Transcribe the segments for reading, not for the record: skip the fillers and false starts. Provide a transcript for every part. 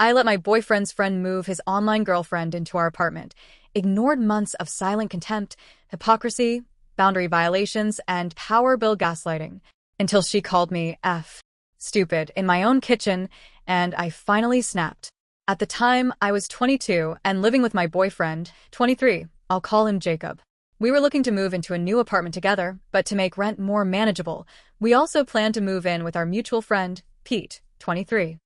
I let my boyfriend's friend move his online girlfriend into our apartment, ignored months of silent contempt, hypocrisy, boundary violations, and power bill gaslighting, until she called me stupid in my own kitchen, and I finally snapped. At the time, I was 22 and living with my boyfriend, 23. I'll call him Jacob. We were looking to move into a new apartment together, but to make rent more manageable, we also planned to move in with our mutual friend, Pete, 23.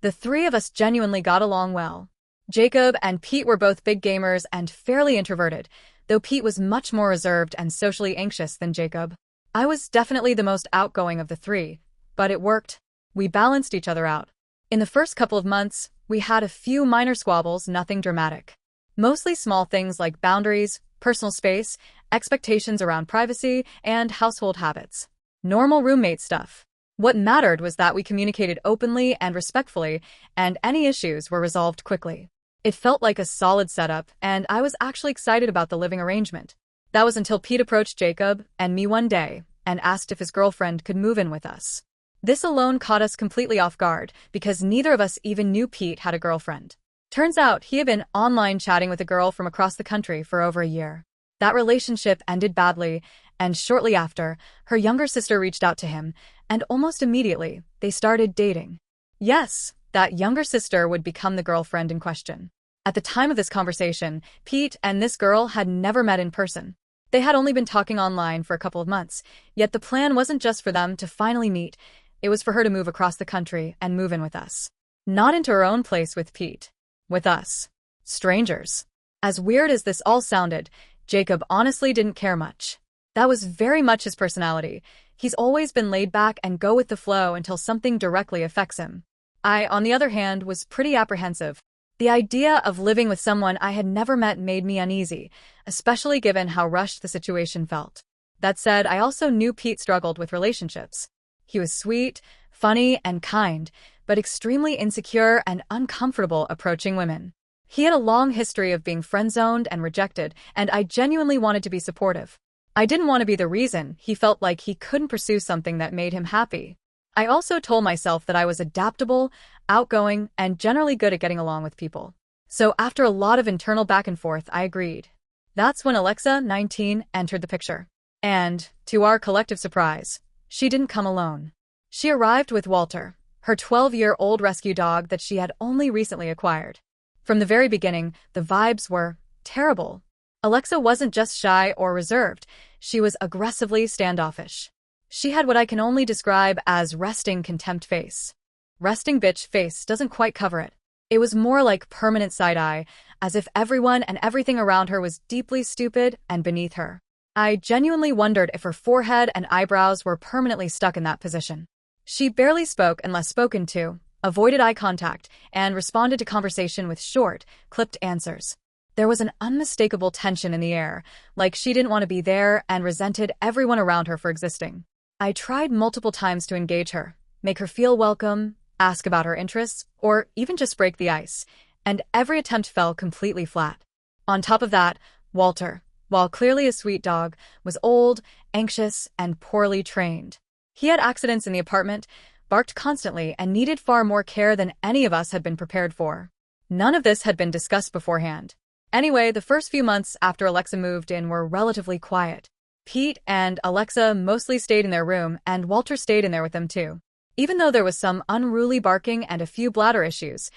The three of us genuinely got along well. Jacob and Pete were both big gamers and fairly introverted, though Pete was much more reserved and socially anxious than Jacob. I was definitely the most outgoing of the three, but it worked. We balanced each other out. In the first couple of months, we had a few minor squabbles, nothing dramatic. Mostly small things like boundaries, personal space, expectations around privacy, and household habits. Normal roommate stuff. What mattered was that we communicated openly and respectfully, and any issues were resolved quickly. It felt like a solid setup, and I was actually excited about the living arrangement. That was until Pete approached Jacob and me one day and asked if his girlfriend could move in with us. This alone caught us completely off guard because neither of us even knew Pete had a girlfriend. Turns out he had been online chatting with a girl from across the country for over a year. That relationship ended badly, and shortly after, her younger sister reached out to him, and almost immediately, they started dating. Yes, that younger sister would become the girlfriend in question. At the time of this conversation, Pete and this girl had never met in person. They had only been talking online for a couple of months, yet the plan wasn't just for them to finally meet, it was for her to move across the country and move in with us. Not into her own place with Pete. With us. Strangers. As weird as this all sounded, Jacob honestly didn't care much. That was very much his personality. He's always been laid back and go with the flow until something directly affects him. I, on the other hand, was pretty apprehensive. The idea of living with someone I had never met made me uneasy, especially given how rushed the situation felt. That said, I also knew Pete struggled with relationships. He was sweet, funny, and kind, but extremely insecure and uncomfortable approaching women. He had a long history of being friend-zoned and rejected, and I genuinely wanted to be supportive. I didn't want to be the reason he felt like he couldn't pursue something that made him happy. I also told myself that I was adaptable, outgoing, and generally good at getting along with people. So after a lot of internal back and forth, I agreed. That's when Alexa, 19, entered the picture. And, to our collective surprise, she didn't come alone. She arrived with Walter, her 12-year-old rescue dog that she had only recently acquired. From the very beginning, the vibes were terrible. Alexa wasn't just shy or reserved, she was aggressively standoffish. She had what I can only describe as resting contempt face. Resting bitch face doesn't quite cover it. It was more like permanent side-eye, as if everyone and everything around her was deeply stupid and beneath her. I genuinely wondered if her forehead and eyebrows were permanently stuck in that position. She barely spoke unless spoken to, avoided eye contact, and responded to conversation with short, clipped answers. There was an unmistakable tension in the air, like she didn't want to be there and resented everyone around her for existing. I tried multiple times to engage her, make her feel welcome, ask about her interests, or even just break the ice, and every attempt fell completely flat. On top of that, Walter, while clearly a sweet dog, was old, anxious, and poorly trained. He had accidents in the apartment, barked constantly, and needed far more care than any of us had been prepared for. None of this had been discussed beforehand. Anyway, the first few months after Alexa moved in were relatively quiet. Pete and Alexa mostly stayed in their room, and Walter stayed in there with them too. Even though there was some unruly barking and a few bladder issues,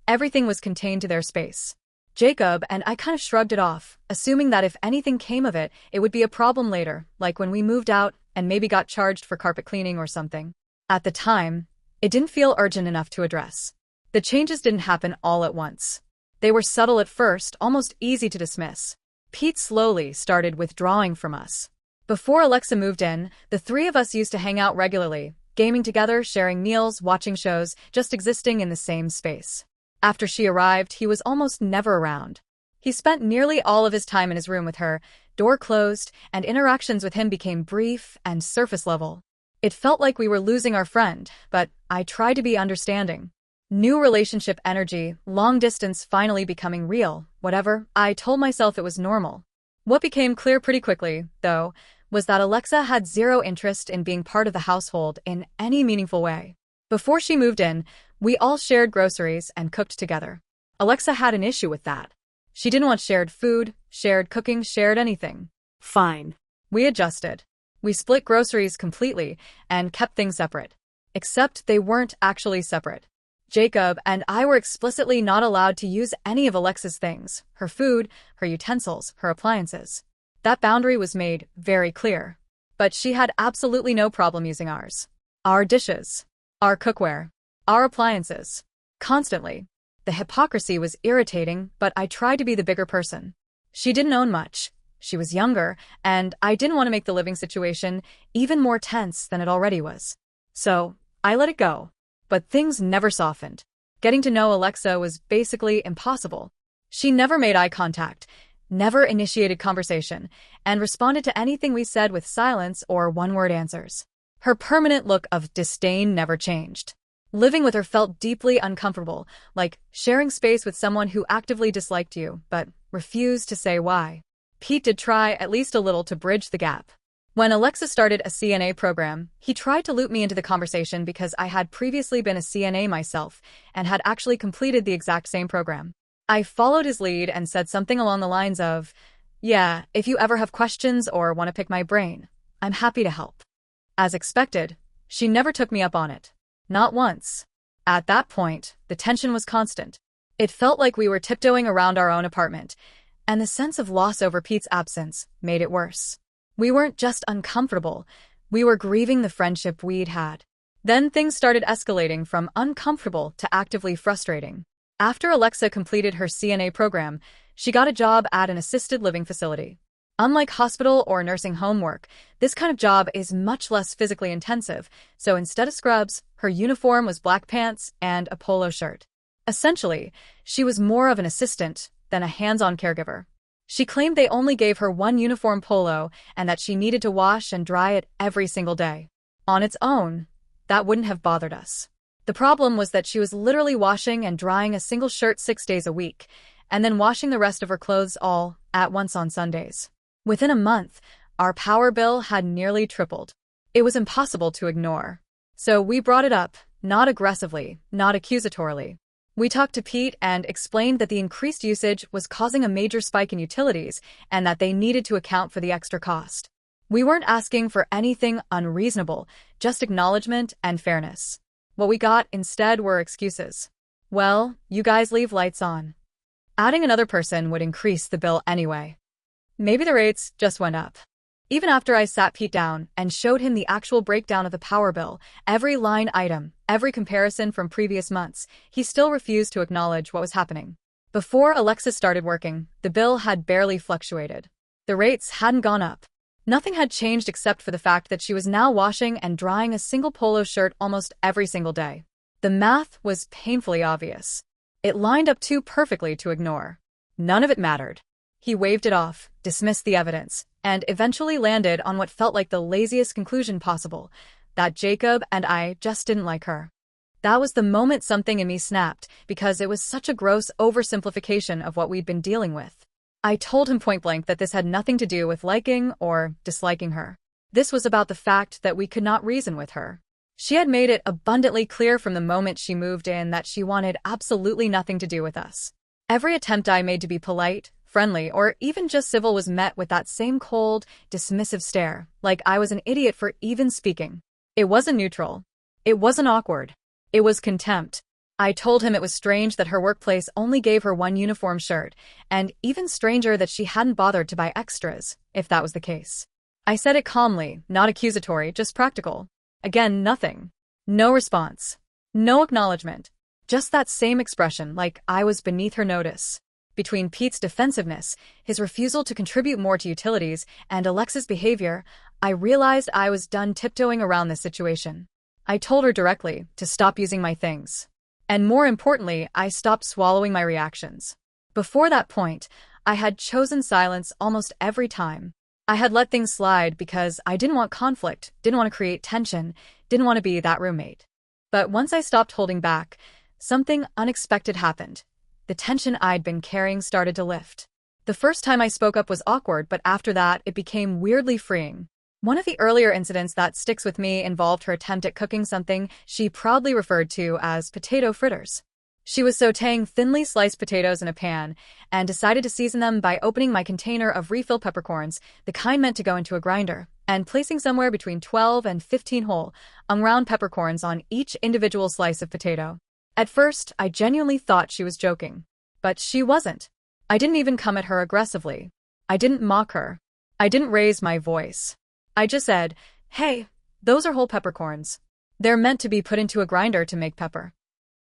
everything was contained to their space. Jacob and I kind of shrugged it off, assuming that if anything came of it, it would be a problem later, like when we moved out and maybe got charged for carpet cleaning or something. At the time, it didn't feel urgent enough to address. The changes didn't happen all at once. They were subtle at first, almost easy to dismiss. Pete slowly started withdrawing from us. Before Alexa moved in, the three of us used to hang out regularly, gaming together, sharing meals, watching shows, just existing in the same space. After she arrived, he was almost never around. He spent nearly all of his time in his room with her, door closed, and interactions with him became brief and surface level. It felt like we were losing our friend, but I tried to be understanding. New relationship energy, long distance finally becoming real, whatever, I told myself it was normal. What became clear pretty quickly, though, was that Alexa had zero interest in being part of the household in any meaningful way. Before she moved in, we all shared groceries and cooked together. Alexa had an issue with that. She didn't want shared food, shared cooking, shared anything. Fine. We adjusted. We split groceries completely and kept things separate. Except they weren't actually separate. Jacob and I were explicitly not allowed to use any of Alexa's things, her food, her utensils, her appliances. That boundary was made very clear. But she had absolutely no problem using ours. Our dishes. Our cookware. Our appliances. Constantly. The hypocrisy was irritating, but I tried to be the bigger person. She didn't own much. She was younger, and I didn't want to make the living situation even more tense than it already was. So, I let it go. But things never softened. Getting to know Alexa was basically impossible. She never made eye contact, never initiated conversation, and responded to anything we said with silence or one-word answers. Her permanent look of disdain never changed. Living with her felt deeply uncomfortable, like sharing space with someone who actively disliked you, but refused to say why. Pete did try at least a little to bridge the gap. When Alexa started a CNA program, he tried to loop me into the conversation because I had previously been a CNA myself and had actually completed the exact same program. I followed his lead and said something along the lines of, "Yeah, if you ever have questions or want to pick my brain, I'm happy to help." As expected, she never took me up on it. Not once. At that point, the tension was constant. It felt like we were tiptoeing around our own apartment, and the sense of loss over Pete's absence made it worse. We weren't just uncomfortable, we were grieving the friendship we'd had. Then things started escalating from uncomfortable to actively frustrating. After Alexa completed her CNA program, she got a job at an assisted living facility. Unlike hospital or nursing home work, this kind of job is much less physically intensive, so instead of scrubs, her uniform was black pants and a polo shirt. Essentially, she was more of an assistant than a hands-on caregiver. She claimed they only gave her one uniform polo and that she needed to wash and dry it every single day. On its own, that wouldn't have bothered us. The problem was that she was literally washing and drying a single shirt 6 days a week, and then washing the rest of her clothes all at once on Sundays. Within a month, our power bill had nearly tripled. It was impossible to ignore. So we brought it up, not aggressively, not accusatorily. We talked to Pete and explained that the increased usage was causing a major spike in utilities and that they needed to account for the extra cost. We weren't asking for anything unreasonable, just acknowledgement and fairness. What we got instead were excuses. Well, you guys leave lights on. Adding another person would increase the bill anyway. Maybe the rates just went up. Even after I sat Pete down and showed him the actual breakdown of the power bill, every line item, every comparison from previous months, he still refused to acknowledge what was happening. Before Alexa started working, the bill had barely fluctuated. The rates hadn't gone up. Nothing had changed except for the fact that she was now washing and drying a single polo shirt almost every single day. The math was painfully obvious. It lined up too perfectly to ignore. None of it mattered. He waved it off, dismissed the evidence, and eventually landed on what felt like the laziest conclusion possible, that Jacob and I just didn't like her. That was the moment something in me snapped, because it was such a gross oversimplification of what we'd been dealing with. I told him point blank that this had nothing to do with liking or disliking her. This was about the fact that we could not reason with her. She had made it abundantly clear from the moment she moved in that she wanted absolutely nothing to do with us. Every attempt I made to be polite, friendly, or even just civil was met with that same cold, dismissive stare, like I was an idiot for even speaking. It wasn't neutral. It wasn't awkward. It was contempt. I told him it was strange that her workplace only gave her one uniform shirt, and even stranger that she hadn't bothered to buy extras, if that was the case. I said it calmly, not accusatory, just practical. Again, nothing. No response. No acknowledgement. Just that same expression, like I was beneath her notice. Between Pete's defensiveness, his refusal to contribute more to utilities, and Alexa's behavior, I realized I was done tiptoeing around this situation. I told her directly to stop using my things. And more importantly, I stopped swallowing my reactions. Before that point, I had chosen silence almost every time. I had let things slide because I didn't want conflict, didn't want to create tension, didn't want to be that roommate. But once I stopped holding back, something unexpected happened. The tension I'd been carrying started to lift. The first time I spoke up was awkward, but after that, it became weirdly freeing. One of the earlier incidents that sticks with me involved her attempt at cooking something she proudly referred to as potato fritters. She was sautéing thinly sliced potatoes in a pan and decided to season them by opening my container of refill peppercorns, the kind meant to go into a grinder, and placing somewhere between 12 and 15 whole, unground peppercorns on each individual slice of potato. At first, I genuinely thought she was joking. But she wasn't. I didn't even come at her aggressively. I didn't mock her. I didn't raise my voice. I just said, "Hey, those are whole peppercorns. They're meant to be put into a grinder to make pepper."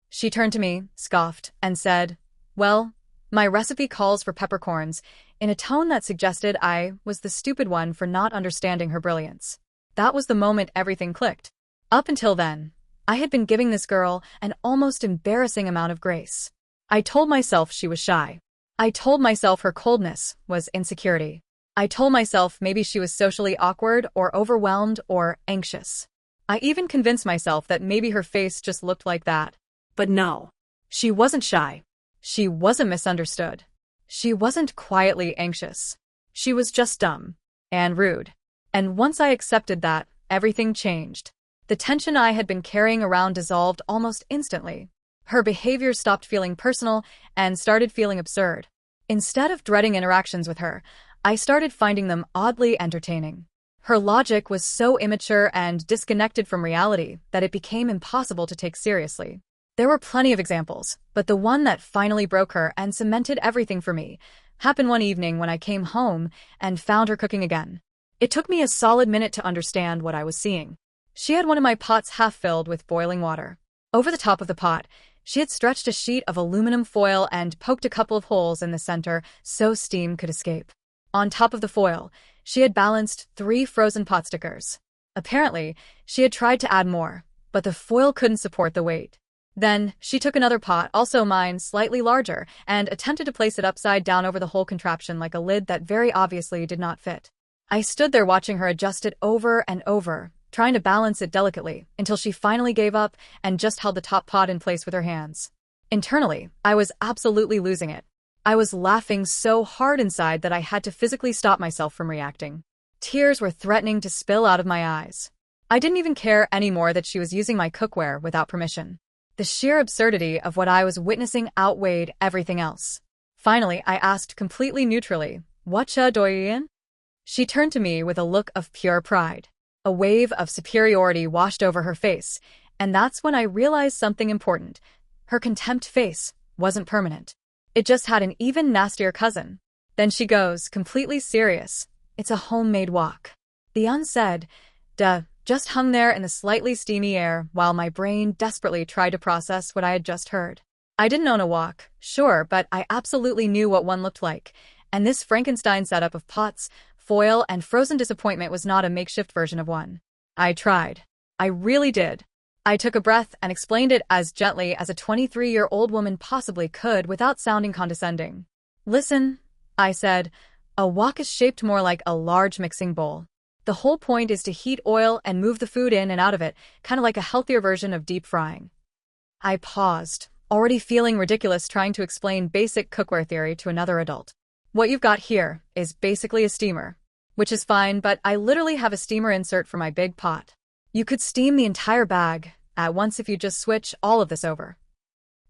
She turned to me, scoffed, and said, "Well, my recipe calls for peppercorns," in a tone that suggested I was the stupid one for not understanding her brilliance. That was the moment everything clicked. Up until then, I had been giving this girl an almost embarrassing amount of grace. I told myself she was shy. I told myself her coldness was insecurity. I told myself maybe she was socially awkward or overwhelmed or anxious. I even convinced myself that maybe her face just looked like that. But no, she wasn't shy. She wasn't misunderstood. She wasn't quietly anxious. She was just dumb and rude. And once I accepted that, everything changed. The tension I had been carrying around dissolved almost instantly. Her behavior stopped feeling personal and started feeling absurd. Instead of dreading interactions with her, I started finding them oddly entertaining. Her logic was so immature and disconnected from reality that it became impossible to take seriously. There were plenty of examples, but the one that finally broke her and cemented everything for me happened one evening when I came home and found her cooking again. It took me a solid minute to understand what I was seeing. She had one of my pots half filled with boiling water. Over the top of the pot, she had stretched a sheet of aluminum foil and poked a couple of holes in the center so steam could escape. On top of the foil, she had balanced 3 frozen pot stickers. Apparently, she had tried to add more, but the foil couldn't support the weight. Then, she took another pot, also mine, slightly larger, and attempted to place it upside down over the whole contraption like a lid that very obviously did not fit. I stood there watching her adjust it over and over, trying to balance it delicately, until she finally gave up and just held the top pot in place with her hands. Internally, I was absolutely losing it. I was laughing so hard inside that I had to physically stop myself from reacting. Tears were threatening to spill out of my eyes. I didn't even care anymore that she was using my cookware without permission. The sheer absurdity of what I was witnessing outweighed everything else. Finally, I asked completely neutrally, "Whatcha do you in?" She turned to me with a look of pure pride. A wave of superiority washed over her face, and that's when I realized something important. Her contempt face wasn't permanent. It just had an even nastier cousin. Then she goes, completely serious, "It's a homemade wok." The unsaid, "Duh," just hung there in the slightly steamy air while my brain desperately tried to process what I had just heard. I didn't own a wok, sure, but I absolutely knew what one looked like, and this Frankenstein setup of pots, foil, and frozen disappointment was not a makeshift version of one. I tried. I really did. I took a breath and explained it as gently as a 23-year-old woman possibly could without sounding condescending. "Listen," I said, "a wok is shaped more like a large mixing bowl. The whole point is to heat oil and move the food in and out of it, kind of like a healthier version of deep frying." I paused, already feeling ridiculous trying to explain basic cookware theory to another adult. "What you've got here is basically a steamer, which is fine, but I literally have a steamer insert for my big pot. You could steam the entire bag at once if you just switch all of this over."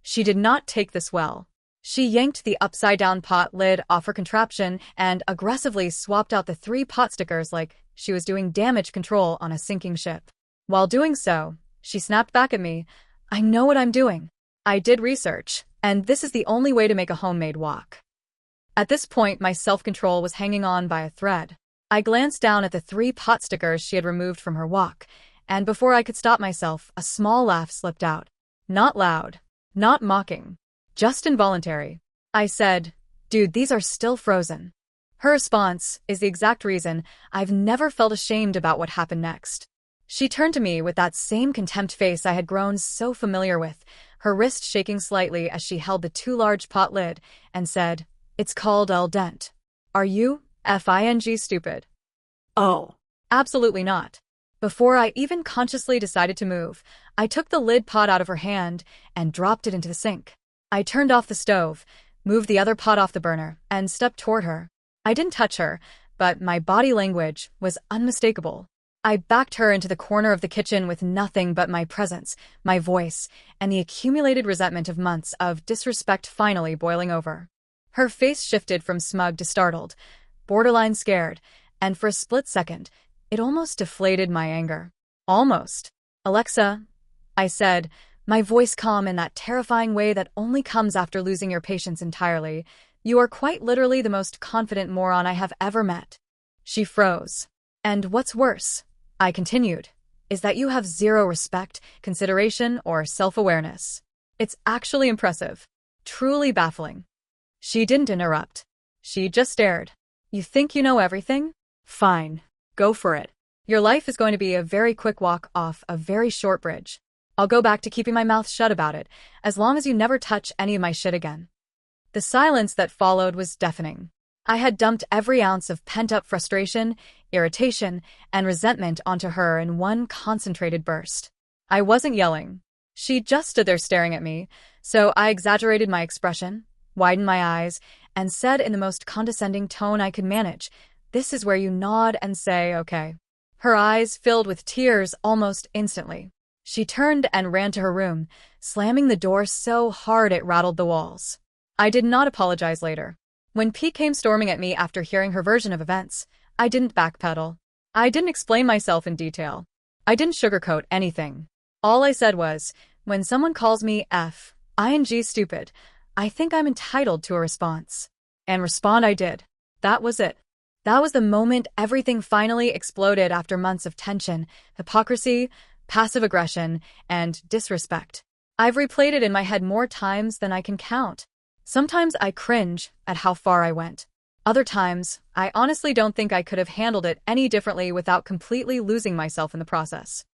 She did not take this well. She yanked the upside-down pot lid off her contraption and aggressively swapped out the 3 pot stickers like she was doing damage control on a sinking ship. While doing so, she snapped back at me, "I know what I'm doing. I did research, and this is the only way to make a homemade wok." At this point, my self-control was hanging on by a thread. I glanced down at the 3 pot stickers she had removed from her wok, and before I could stop myself, a small laugh slipped out. Not loud, not mocking, just involuntary. I said, "Dude, these are still frozen." Her response is the exact reason I've never felt ashamed about what happened next. She turned to me with that same contempt face I had grown so familiar with, her wrist shaking slightly as she held the too large pot lid, and said, "It's called al dente. Are you f***ing stupid?" Oh, absolutely not. Before I even consciously decided to move, I took the lid pot out of her hand and dropped it into the sink. I turned off the stove, moved the other pot off the burner, and stepped toward her. I didn't touch her, but my body language was unmistakable. I backed her into the corner of the kitchen with nothing but my presence, my voice, and the accumulated resentment of months of disrespect finally boiling over. Her face shifted from smug to startled, borderline scared, and for a split second, it almost deflated my anger. Almost. "Alexa," I said, my voice calm in that terrifying way that only comes after losing your patience entirely, "you are quite literally the most confident moron I have ever met." She froze. "And what's worse," I continued, "is that you have zero respect, consideration, or self-awareness. It's actually impressive. Truly baffling." She didn't interrupt. She just stared. "You think you know everything? Fine. Go for it. Your life is going to be a very quick walk off a very short bridge. I'll go back to keeping my mouth shut about it, as long as you never touch any of my shit again." The silence that followed was deafening. I had dumped every ounce of pent-up frustration, irritation, and resentment onto her in one concentrated burst. I wasn't yelling. She just stood there staring at me, so I exaggerated my expression, widened my eyes, and said in the most condescending tone I could manage, "This is where you nod and say, okay." Her eyes filled with tears almost instantly. She turned and ran to her room, slamming the door so hard it rattled the walls. I did not apologize later. When Pete came storming at me after hearing her version of events, I didn't backpedal. I didn't explain myself in detail. I didn't sugarcoat anything. All I said was, when someone calls me ing stupid, I think I'm entitled to a response. And respond I did. That was it. That was the moment everything finally exploded after months of tension, hypocrisy, passive aggression, and disrespect. I've replayed it in my head more times than I can count. Sometimes I cringe at how far I went. Other times, I honestly don't think I could have handled it any differently without completely losing myself in the process.